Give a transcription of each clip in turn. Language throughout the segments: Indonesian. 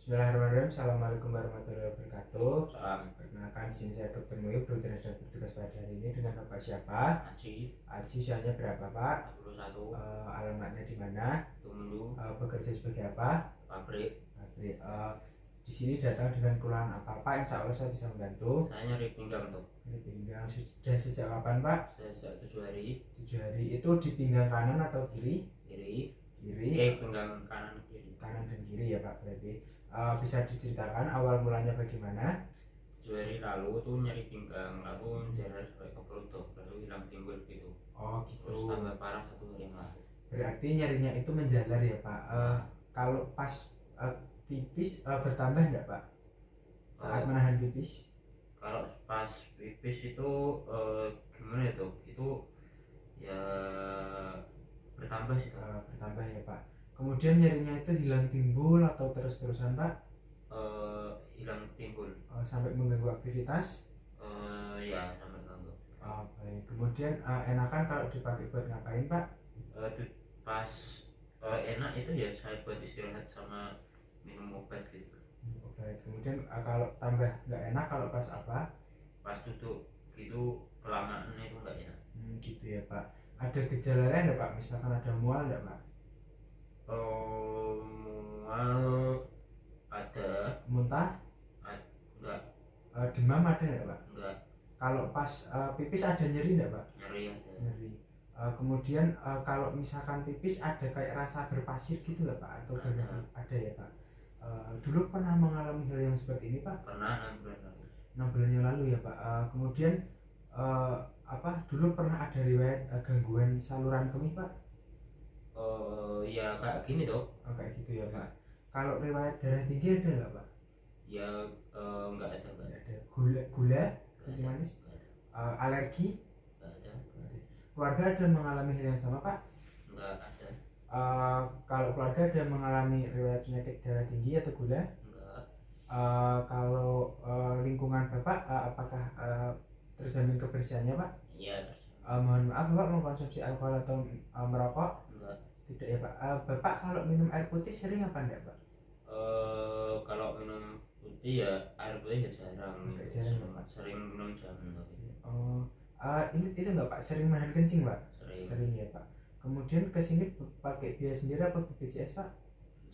Bismillahirrahmanirrahim. Assalamualaikum warahmatullahi wabarakatuh. Salam. Perkenalkan, di sini saya Dr. Muhyib, dokter dan bertugas pada hari ini dengan Bapak siapa? Aji. Aji, usianya berapa Pak? 41. Alamatnya di mana? Tumulu. Bekerja sebagai apa? Pabrik. Pabrik. Di sini datang dengan keluhan apa Pak? Insya Allah saya bisa membantu. Saya nyeri pinggang tuh. Di pinggang sudah sejak kapan Pak? Sejak 7 hari. 7 hari. Itu di pinggang kanan atau kiri? Kiri. Kiri. Pinggang kanan kiri. Kanan dan kiri ya Pak. Berarti bisa diceritakan awal mulanya bagaimana? 7 hari lalu tuh nyeri pinggang, lalu menjalar sampai ke perut tuh, lalu hilang timbul gitu. Oh gitu. Terus tambah parah 1 hari yang lalu. Berarti nyerinya itu menjalar ya Pak. Kalau pas pipis bertambah enggak Pak? Saat menahan pipis? Kalau pas pipis itu gimana itu? Itu ya bertambah sih. Bertambah ya Pak. Kemudian nyerinya itu hilang timbul atau terus-terusan Pak? Hilang timbul. Sampai mengganggu aktivitas? Ya sampai mengganggu. Baik. Kemudian enakan kalau dipakai buat ngapain Pak? Pas enak itu ya saya buat istirahat sama minum obat gitu. Obat. Kemudian kalau tambah nggak enak kalau pas apa? Pas duduk gitu kelamaan itu nggak enak. Gitu ya Pak. Ada gejala lain nggak Pak? Misalkan ada mual nggak Pak? Mual ada. Muntah? Enggak. Demam ada nggak Pak? Enggak. Kalau pas pipis ada nyeri nggak Pak? Nyeri ada. Nyeri. Kemudian kalau misalkan pipis ada kayak rasa berpasir gitu nggak Pak? Atau ada ya Pak? Dulu pernah mengalami hal yang seperti ini Pak? Pernah 6 bulan lalu. 6 bulan yang lalu ya Pak. Kemudian dulu pernah ada riwayat gangguan saluran kemih Pak? Ya kayak gini dok. Kayak gitu ya Pak. Kalau riwayat darah tinggi ada nggak Pak? Ya nggak ada. Gula kencing manis? Alergi? Nggak ada. Keluarga ada mengalami hal yang sama Pak? Nggak ada. Kalau keluarga ada mengalami riwayat penyakit darah tinggi atau gula? Enggak. Kalau lingkungan Bapak apakah terjamin kebersihannya Pak? Iya. Mohon maaf Bapak mengkonsumsi alkohol atau merokok? Enggak. Tidak ya Pak. Bapak kalau minum air putih sering apa enggak Pak? Kalau minum putih ya air putih ya jarang. Sering minum jamu tapi. Ini itu enggak Pak? Sering menahan kencing Pak? Sering ya Pak. Kemudian kesini pakai biaya sendiri apa BPJS Pak?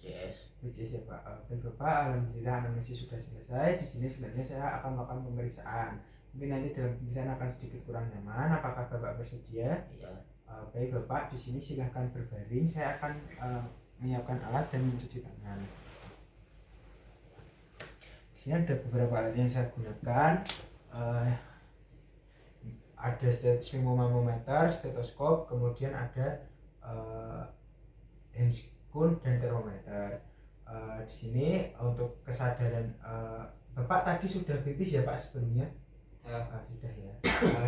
BPJS ya Pak. Baik Bapak, alhamdulillah anamnesis sudah selesai. Di sini sebenarnya saya akan melakukan pemeriksaan. Mungkin nanti dalam pemeriksaan akan sedikit kurang nyaman. Apakah Bapak bersedia? Iya. Baik Bapak, di sini silahkan berbaring. Saya akan menyiapkan alat dan mencuci tangan. Di sini ada beberapa alat yang saya gunakan. Ada sphygmomanometer, stetoskop, kemudian ada handscoon dan termometer. Di sini untuk kesadaran Bapak tadi sudah pipis ya Pak sebelumnya? Sudah ya.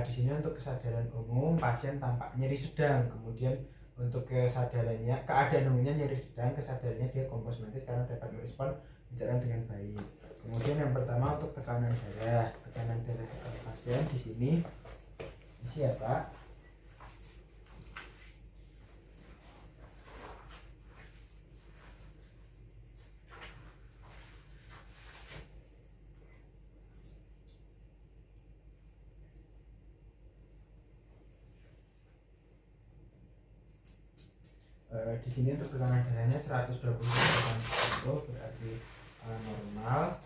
Di sini untuk kesadaran umum pasien tampak nyeri sedang, kemudian untuk kesadarannya keadaan umumnya nyeri sedang, kesadarannya dia kompos mentis karena dapat merespon pencernaan dengan baik. Kemudian yang pertama untuk tekanan darah pasien di sini isi ya Pak. Di sini untuk tekanan darahnya 120/100 berarti normal.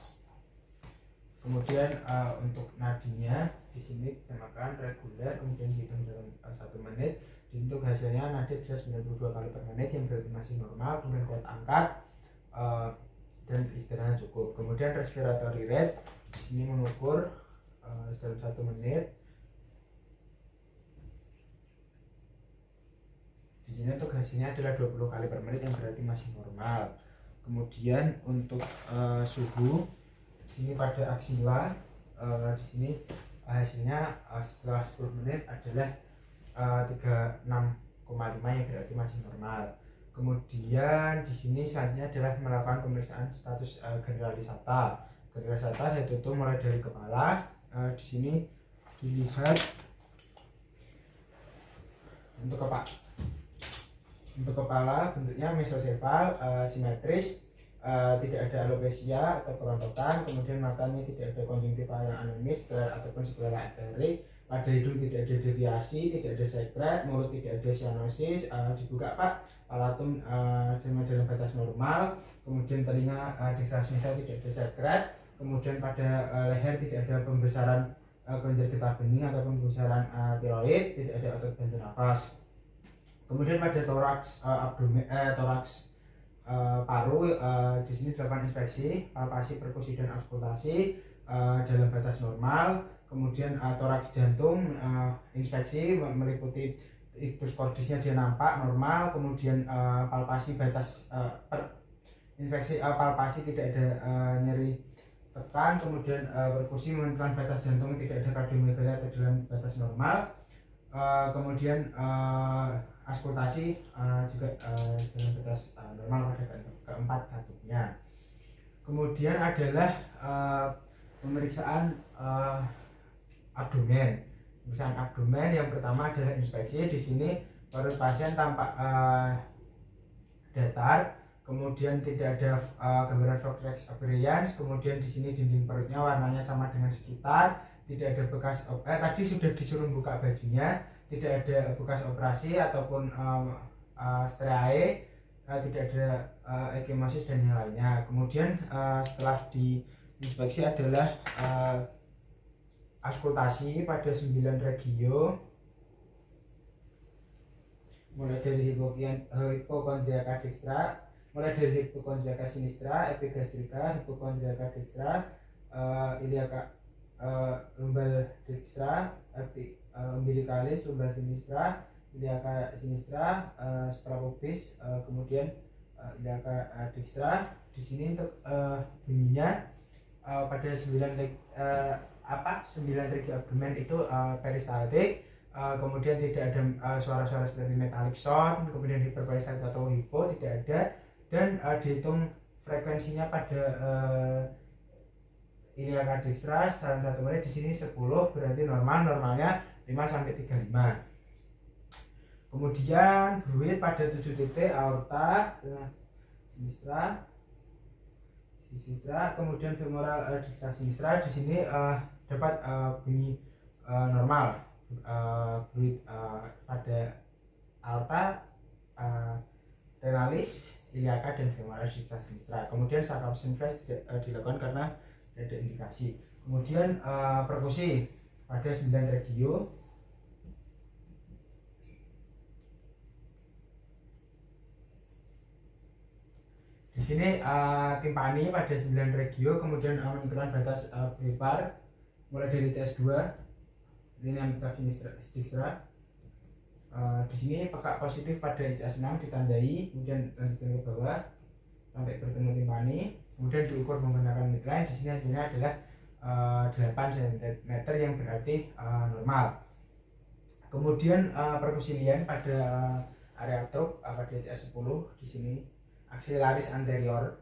Kemudian untuk nadinya di sini disamakan reguler, kemudian dihitung dalam 1 menit. Untuk hasilnya nadi bisa 92 kali per menit yang berarti masih normal. Kemudian kuat angkat dan istirahat cukup. Kemudian respiratory rate di sini mengukur dalam 1 menit. Di sini untuk hasilnya adalah 20 kali per menit yang berarti masih normal. Kemudian untuk suhu di sini pada aksila di sini hasilnya setelah 10 menit adalah 36,5 yang berarti masih normal. Kemudian di sini selanjutnya adalah melakukan pemeriksaan status generalisata. Generalisata yaitu mulai dari kepala. Di sini dilihat untuk kepala bentuknya mesosefal, simetris, tidak ada alopecia atau kerontokan, kemudian matanya tidak ada konjungtiva yang anomis ataupun sklera ekterik, pada hidung tidak ada deviasi, tidak ada sekret, mulut tidak ada sianosis, dibuka Pak, palatum dalam batas normal, kemudian telinga dekstra sinistra tidak ada sekret, kemudian pada leher tidak ada pembesaran kelenjar getah bening ataupun pembesaran tiroid, tidak ada otot bantu nafas. Kemudian pada toraks abdomen toraks paru, di sini dilakukan inspeksi, palpasi, perkusi dan auskultasi dalam batas normal. Kemudian toraks jantung, inspeksi meliputi ictus cordisnya dia nampak normal. Kemudian palpasi batas inspeksi palpasi tidak ada nyeri tekan. Kemudian perkusi menentukan batas jantung tidak ada kardiomegalia atau dalam batas normal. Kemudian auskultasi juga dalam batas normal pada keempat katupnya. Kemudian adalah pemeriksaan abdomen. Pemeriksaan abdomen yang pertama adalah inspeksi. Di sini perut pasien tampak datar, kemudian tidak ada gambaran vortex aperians. Kemudian di sini dinding perutnya warnanya sama dengan sekitar, tidak ada bekas tadi sudah disuruh buka bajunya, tidak ada bekas operasi ataupun striae, tidak ada ekimosis dan yang lainnya. Kemudian setelah diinspeksi adalah auskultasi pada 9 regio, mulai dari hipokondriaka dekstra, mulai dari hipokondriaka sinistra, epigastrika, hipokondriaka dekstra, iliaka lumbal dekstra, umbilicalis, lumbal sinistra, iliaka sinistra, suprapubis, kemudian iliaka dekstra. Di sini untuk bunyinya pada 9 regio abdomen itu peristaltik, kemudian tidak ada suara-suara seperti metallic sound, kemudian hiperperistaltik atau hipo tidak ada, dan dihitung frekuensinya pada iliaka dekstra salah satu menit di sini 10, berarti normalnya 5 sampai 35. Kemudian bruit pada 7 titik aorta sinistra, kemudian femoral dekstra sinistra. Di sini dapat bunyi normal bruit pada aorta, renalis, iliaka dan femoral dekstra sinistra. Kemudian subclavian flash tidak dilakukan karena tidak ada indikasi. Kemudian perkusi pada 9 regio. Di sini timpani pada 9 regio, kemudian menentukan batas hepar mulai dari CS2, ini yang dekstra. Di sini pekak positif pada CS6 ditandai, kemudian lanjutkan ke bawah sampai bertemu timpani, kemudian diukur menggunakan midline. Di sini hasilnya adalah 8 cm yang berarti normal. Kemudian perkusi lien pada area truk pada CS10. Di sini axillaris anterior.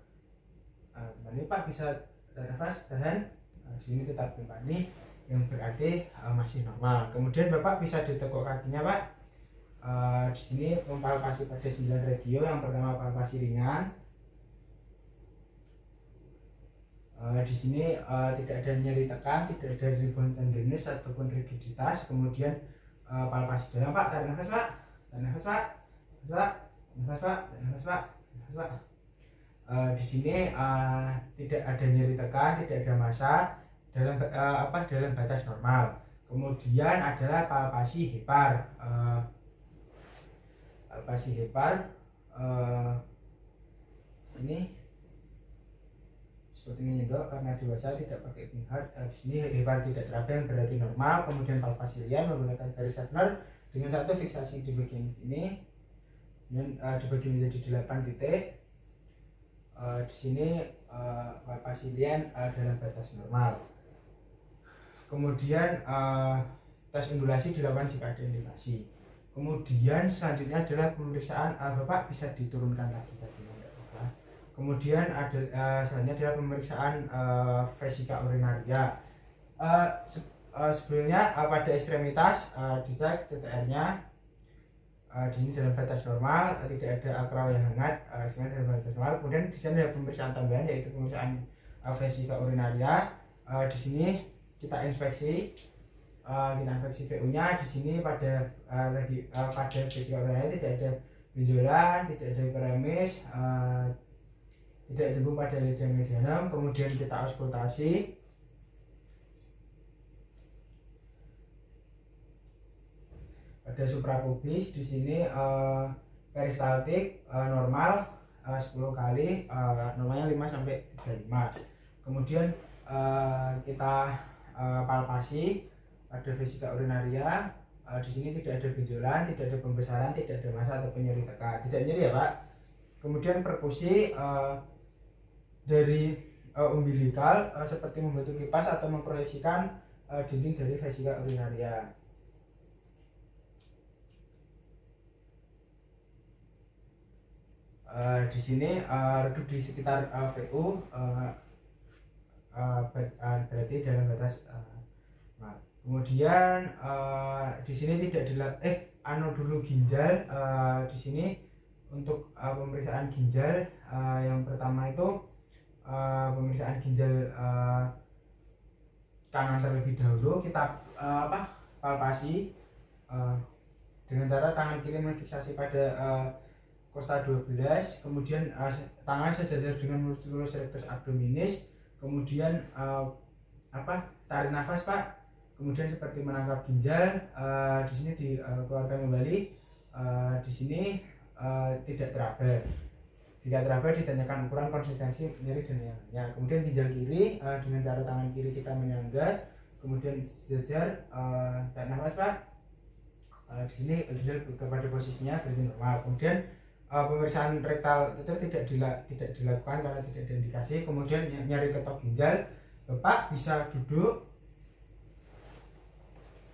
Ini Pak bisa nafas tahan. Di sini tetap timpani yang berarti masih normal. Kemudian Bapak bisa ditekuk kakinya Pak. Di sini palpasi pada 9 regio. Yang pertama palpasi ringan. Di sini tidak ada nyeri tekan, tidak ada rebound tenderness ataupun rigiditas. Kemudian palpasi dalam Pak, tarik nafas Pak, tarik nafas Pak, nafas Pak, nafas Pak. Di sini tidak ada nyeri tekan, tidak ada massa dalam batas normal. Kemudian adalah palpasi hepar. Palpasi hepar sini seperti menyedok karena dewasa tidak pakai pinhard. Di sini hepar tidak terabang berarti normal. Kemudian palpasi lien menggunakan garis Schaeffner dengan satu fiksasi di bagian sini dan dibagi menjadi 8 titik. Di sini palpasi lien dalam batas normal. Kemudian tes undulasi dilakukan jika ada indikasi. Kemudian selanjutnya adalah pemeriksaan. Bapak bisa diturunkan lagi tadi. Kemudian ada selanjutnya adalah pemeriksaan vesika urinaria. Sebelumnya pada ekstremitas dicek CTR-nya, di sini dalam batas normal, tidak ada akral yang hangat, semuanya dalam batas normal. Kemudian di sini ada pemeriksaan tambahan yaitu pemeriksaan vesika urinaria. Di sini kita inspeksi VU-nya. Di sini pada vesika urinaria tidak ada benjolan, tidak ada hiperemis, tidak cembung pada lidah medianum. Kemudian kita auskultasi. Ada suprapubis di sini, peristaltik normal 10 kali, normalnya 5 sampai 35. Kemudian kita palpasi pada vesika urinaria. Di sini tidak ada benjolan, tidak ada pembesaran, tidak ada massa atau nyeri tekan, tidak nyeri ya Pak. Kemudian perkusi dari umbilikal seperti membentuk kipas atau memproyeksikan dinding dari vesika urinaria. Di sini redup di sekitar VU, berarti dalam batas. Kemudian di sini tidak dulu ginjal. Di sini untuk pemeriksaan ginjal yang pertama itu pemeriksaan ginjal kanan terlebih dahulu. Kita palpasi dengan cara tangan kiri menfiksasi pada kosta 12, kemudian tangan sejajar dengan mulus rectus abdominis, kemudian tarik nafas Pak, kemudian seperti menangkap ginjal. Di sini dikeluarkan kembali. Di sini tidak teraba. Jika teraba ditanyakan ukuran, konsistensi, nyeri dan lainnya. Kemudian ginjal kiri dengan cara tangan kiri kita menyangga, kemudian sejajar, tarik nafas Pak. Di sini ginjal kepada posisinya berarti normal. Kemudian pemeriksaan rektal tecer tidak dilakukan karena tidak ada indikasi. Kemudian nyari ketok ginjal, Bapak bisa duduk.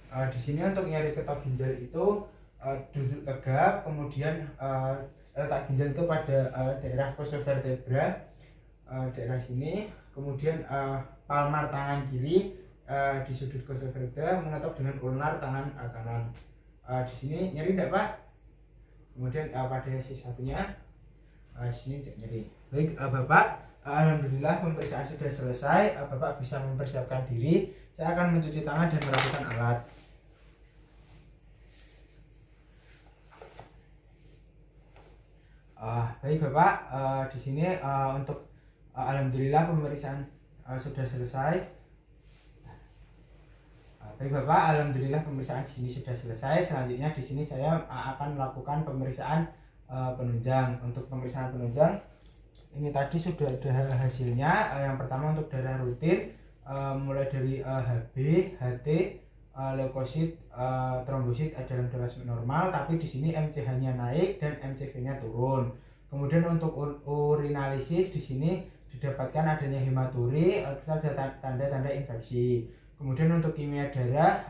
Di sini untuk nyari ketok ginjal itu duduk tegap, kemudian letak ginjal itu pada daerah costovertebra, daerah sini. Kemudian palmar tangan kiri di sudut costovertebra mengetok dengan ulnar tangan kanan. Di sini nyeri enggak Pak? Kemudian pada sisi satunya di sini tidak nyeri. Baik Bapak, alhamdulillah pemeriksaan sudah selesai. Bapak bisa mempersiapkan diri. Saya akan mencuci tangan dan merapikan alat. Baik Bapak, di sini untuk alhamdulillah pemeriksaan sudah selesai. Baik Bapak, alhamdulillah pemeriksaan di sini sudah selesai. Selanjutnya di sini saya akan melakukan pemeriksaan penunjang. Untuk pemeriksaan penunjang ini tadi sudah ada hasilnya. Yang pertama untuk darah rutin, mulai dari HB, HT, leukosit, trombosit dalam darah normal, tapi di sini MCH-nya naik dan MCV-nya turun. Kemudian untuk urinalisis di sini didapatkan adanya hematuri, serta tanda-tanda infeksi. Kemudian untuk kimia darah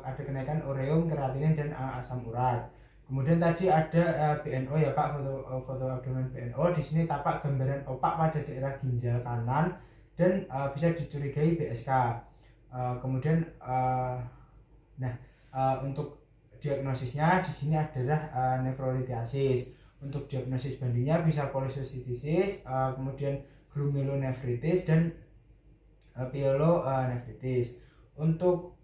ada kenaikan ureum, kreatinin dan asam urat. Kemudian tadi ada BNO ya Pak, foto abdomen BNO. Di sini tampak gambaran opak pada daerah ginjal kanan dan bisa dicurigai BSK. Kemudian untuk diagnosisnya di sini adalah nefrolithiasis. Untuk diagnosis bandingnya bisa polisositisis, kemudian glomerulonefritis dan pyelonefritis. Untuk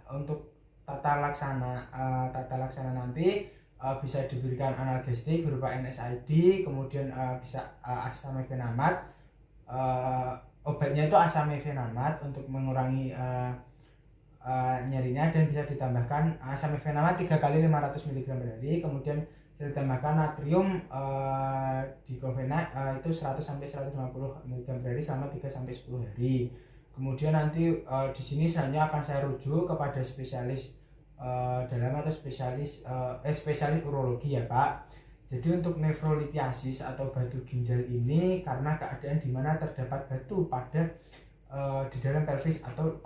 untuk tata laksana nanti bisa diberikan analgesik berupa NSAID, kemudian bisa asamefenamat. Obatnya itu asamefenamat untuk mengurangi nyerinya, dan bisa ditambahkan asamefenamat 3 kali 500 mg per hari. Kemudian bisa ditambahkan natrium diklofenat itu 100 sampai 150 mg per hari selama 3 sampai 10 hari. Kemudian nanti di sini selanjutnya akan saya rujuk kepada spesialis dalam atau spesialis urologi ya Pak. Jadi untuk nefrolithiasis atau batu ginjal ini karena keadaan di mana terdapat batu pada di dalam pelvis atau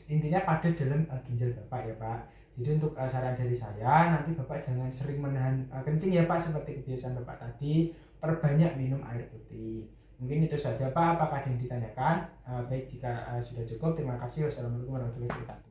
intinya pada dalam ginjal Bapak ya Pak. Jadi untuk saran dari saya, nanti Bapak jangan sering menahan kencing ya Pak, seperti kebiasaan Bapak tadi. Perbanyak minum air putih. Mungkin itu saja Pak, apakah ada yang ditanyakan? Baik, jika sudah cukup, terima kasih. Wassalamualaikum warahmatullahi wabarakatuh.